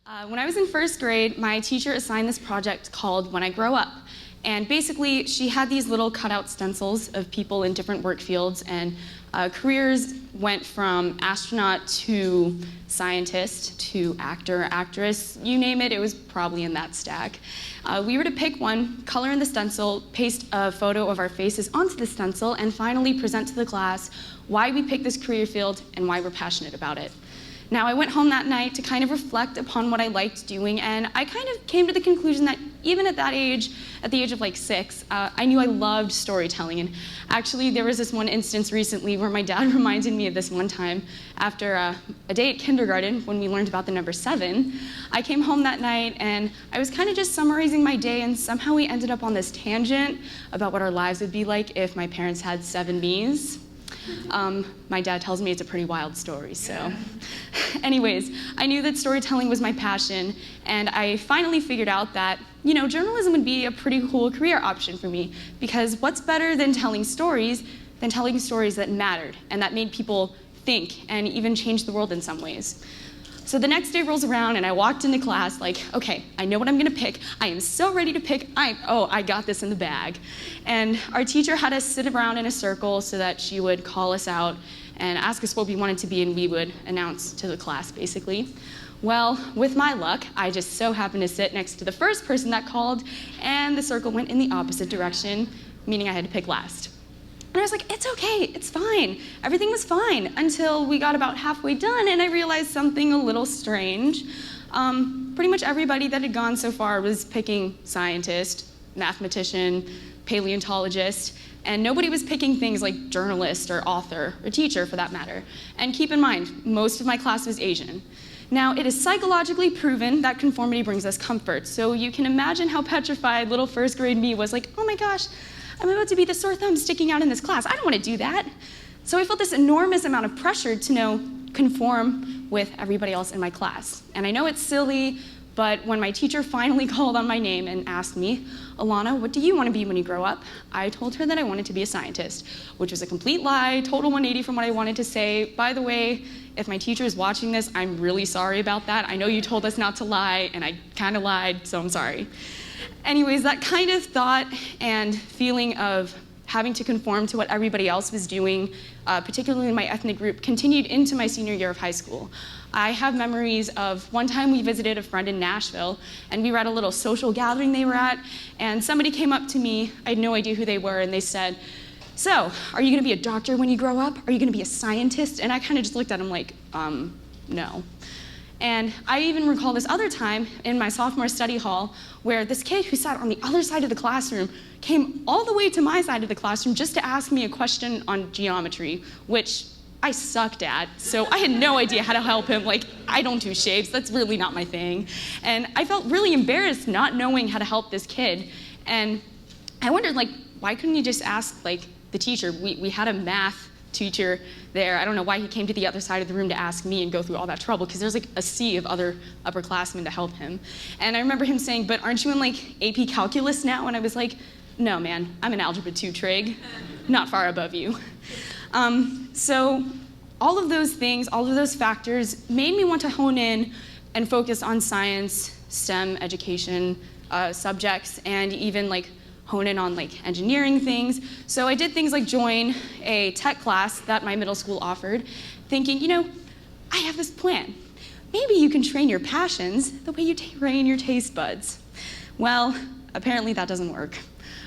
When I was in first grade, my teacher assigned this project called When I Grow Up. And basically, she had these little cutout stencils of people in different work fields, and careers went from astronaut to scientist to actor, actress, you name it, it was probably in that stack. We were to pick one, color in the stencil, paste a photo of our faces onto the stencil, and finally present to the class why we picked this career field and why we're passionate about it. Now, I went home that night to kind of reflect upon what I liked doing, and I kind of came to the conclusion that even at that age, at the age of like 6, I knew I loved storytelling. And actually, there was this one instance recently where my dad reminded me of this one time after a day at kindergarten when we learned about the number 7. I came home that night and I was kind of just summarizing my day, and somehow we ended up on this tangent about what our lives would be like if my parents had 7 me's. My dad tells me it's a pretty wild story, so. Anyways, I knew that storytelling was my passion, and I finally figured out that, journalism would be a pretty cool career option for me, because what's better than telling stories that mattered and that made people think and even change the world in some ways. So the next day rolls around and I walked into class like, okay, I know what I'm gonna pick. I am so ready to pick. I got this in the bag. And our teacher had us sit around in a circle so that she would call us out and ask us what we wanted to be, and we would announce to the class, basically. Well, with my luck, I just so happened to sit next to the first person that called, and the circle went in the opposite direction, meaning I had to pick last. And I was like, it's okay, it's fine. Everything was fine until we got about halfway done and I realized something a little strange. Pretty much everybody that had gone so far was picking scientist, mathematician, paleontologist, and nobody was picking things like journalist or author or teacher for that matter. And keep in mind, most of my class was Asian. Now, it is psychologically proven that conformity brings us comfort, so you can imagine how petrified little first grade me was like, oh my gosh, I'm about to be the sore thumb sticking out in this class. I don't want to do that. So I felt this enormous amount of pressure to conform with everybody else in my class. And I know it's silly, but when my teacher finally called on my name and asked me, Alana, what do you want to be when you grow up? I told her that I wanted to be a scientist, which was a complete lie, total 180 from what I wanted to say. By the way, if my teacher is watching this, I'm really sorry about that. I know you told us not to lie, and I kind of lied, so I'm sorry. Anyways, that kind of thought and feeling of having to conform to what everybody else was doing, particularly in my ethnic group, continued into my senior year of high school. I have memories of one time we visited a friend in Nashville, and we were at a little social gathering they were at, and somebody came up to me, I had no idea who they were, and they said, so, are you gonna be a doctor when you grow up? Are you gonna be a scientist? And I kind of just looked at them like, no. And I even recall this other time in my sophomore study hall where this kid who sat on the other side of the classroom came all the way to my side of the classroom just to ask me a question on geometry, which I sucked at, so I had no idea how to help him. Like, I don't do shapes, that's really not my thing. And I felt really embarrassed not knowing how to help this kid. And I wondered, why couldn't you just ask, the teacher? We had a math teacher there. I don't know why he came to the other side of the room to ask me and go through all that trouble, because there's a sea of other upperclassmen to help him. And I remember him saying, but aren't you in AP calculus now? And I was like, no man, I'm in algebra 2 trig, not far above you. So all of those things, all of those factors made me want to hone in and focus on science, STEM education subjects, and even hone in on engineering things. So I did things like join a tech class that my middle school offered, thinking, I have this plan. Maybe you can train your passions the way you train your taste buds. Well, apparently that doesn't work.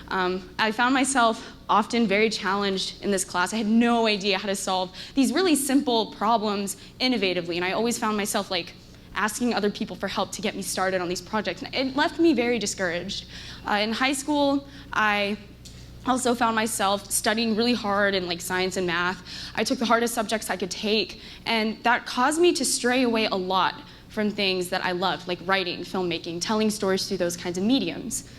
I found myself often very challenged in this class. I had no idea how to solve these really simple problems innovatively, and I always found myself asking other people for help to get me started on these projects. And it left me very discouraged. In high school, I also found myself studying really hard in science and math. I took the hardest subjects I could take, and that caused me to stray away a lot from things that I loved, like writing, filmmaking, telling stories through those kinds of mediums.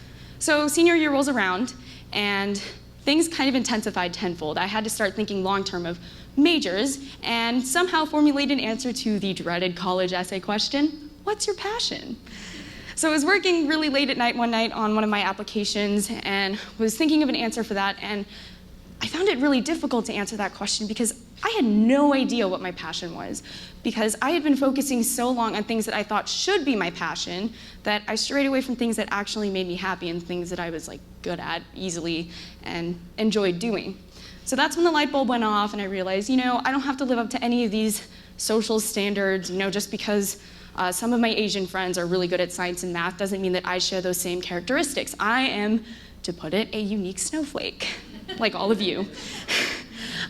So senior year rolls around, and things kind of intensified tenfold. I had to start thinking long-term of majors and somehow formulate an answer to the dreaded college essay question, what's your passion? So I was working really late at night one night on one of my applications and was thinking of an answer for that, and I found it really difficult to answer that question because I had no idea what my passion was because I had been focusing so long on things that I thought should be my passion that I strayed away from things that actually made me happy and things that I was like good at easily and enjoyed doing. So that's when the light bulb went off and I realized, I don't have to live up to any of these social standards, just because some of my Asian friends are really good at science and math doesn't mean that I share those same characteristics. I am, to put it, a unique snowflake, like all of you.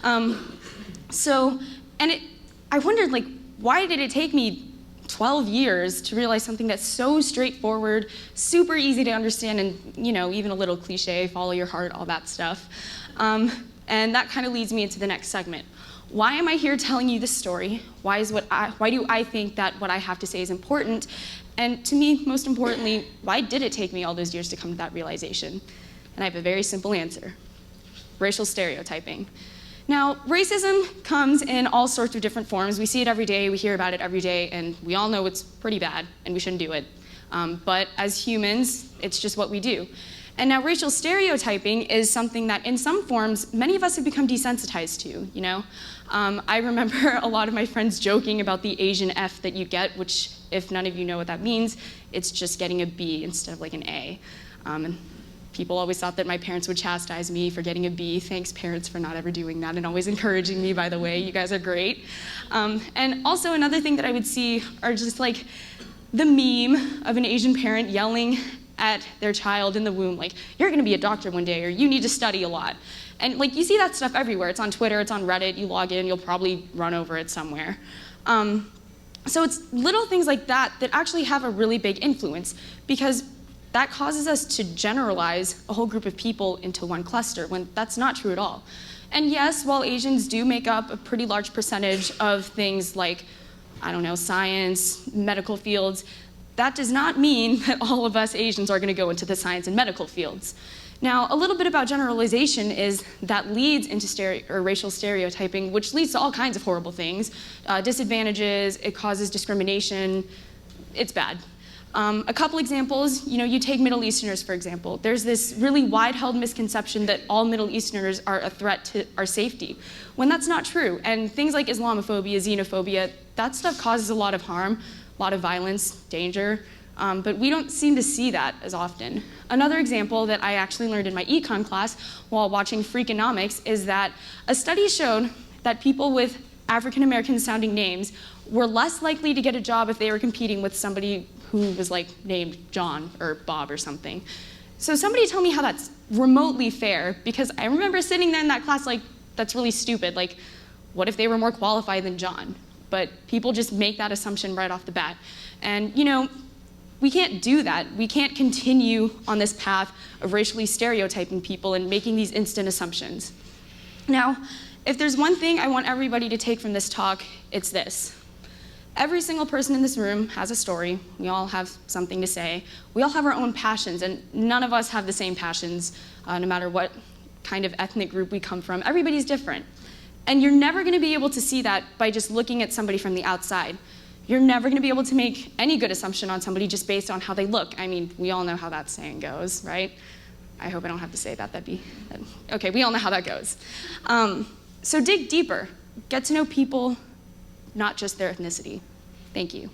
I wondered, why did it take me 12 years to realize something that's so straightforward, super easy to understand, and even a little cliche, follow your heart, all that stuff. And that kind of leads me into the next segment. Why am I here telling you this story? Why do I think that what I have to say is important? And to me, most importantly, why did it take me all those years to come to that realization? And I have a very simple answer: racial stereotyping. Now, racism comes in all sorts of different forms. We see it every day, we hear about it every day, and we all know it's pretty bad, and we shouldn't do it. But as humans, it's just what we do. And now racial stereotyping is something that in some forms, many of us have become desensitized to, I remember a lot of my friends joking about the Asian F that you get, which, if none of you know what that means, it's just getting a B instead of an A. And people always thought that my parents would chastise me for getting a B. Thanks, parents, for not ever doing that and always encouraging me, by the way. You guys are great. And also another thing that I would see are just the meme of an Asian parent yelling at their child in the womb, you're gonna be a doctor one day, or you need to study a lot. And you see that stuff everywhere. It's on Twitter, it's on Reddit, you log in, you'll probably run over it somewhere. So it's little things like that that actually have a really big influence, because that causes us to generalize a whole group of people into one cluster, when that's not true at all. And yes, while Asians do make up a pretty large percentage of things like, science, medical fields, that does not mean that all of us Asians are going to go into the science and medical fields. Now, a little bit about generalization is that leads into racial stereotyping, which leads to all kinds of horrible things. Disadvantages, it causes discrimination, it's bad. A couple examples, you take Middle Easterners, for example. There's this really wide-held misconception that all Middle Easterners are a threat to our safety, when that's not true. And things like Islamophobia, xenophobia, that stuff causes a lot of harm, a lot of violence, danger, but we don't seem to see that as often. Another example that I actually learned in my econ class while watching Freakonomics is that a study showed that people with African-American sounding names were less likely to get a job if they were competing with somebody who was named John or Bob or something. So somebody tell me how that's remotely fair, because I remember sitting there in that class that's really stupid. What if they were more qualified than John? But people just make that assumption right off the bat. And we can't do that. We can't continue on this path of racially stereotyping people and making these instant assumptions. Now, if there's one thing I want everybody to take from this talk, it's this. Every single person in this room has a story. We all have something to say. We all have our own passions, and none of us have the same passions, no matter what kind of ethnic group we come from. Everybody's different. And you're never going to be able to see that by just looking at somebody from the outside. You're never going to be able to make any good assumption on somebody just based on how they look. I mean, we all know how that saying goes, right? I hope I don't have to say that. Okay, we all know how that goes. So dig deeper. Get to know people, not just their ethnicity. Thank you.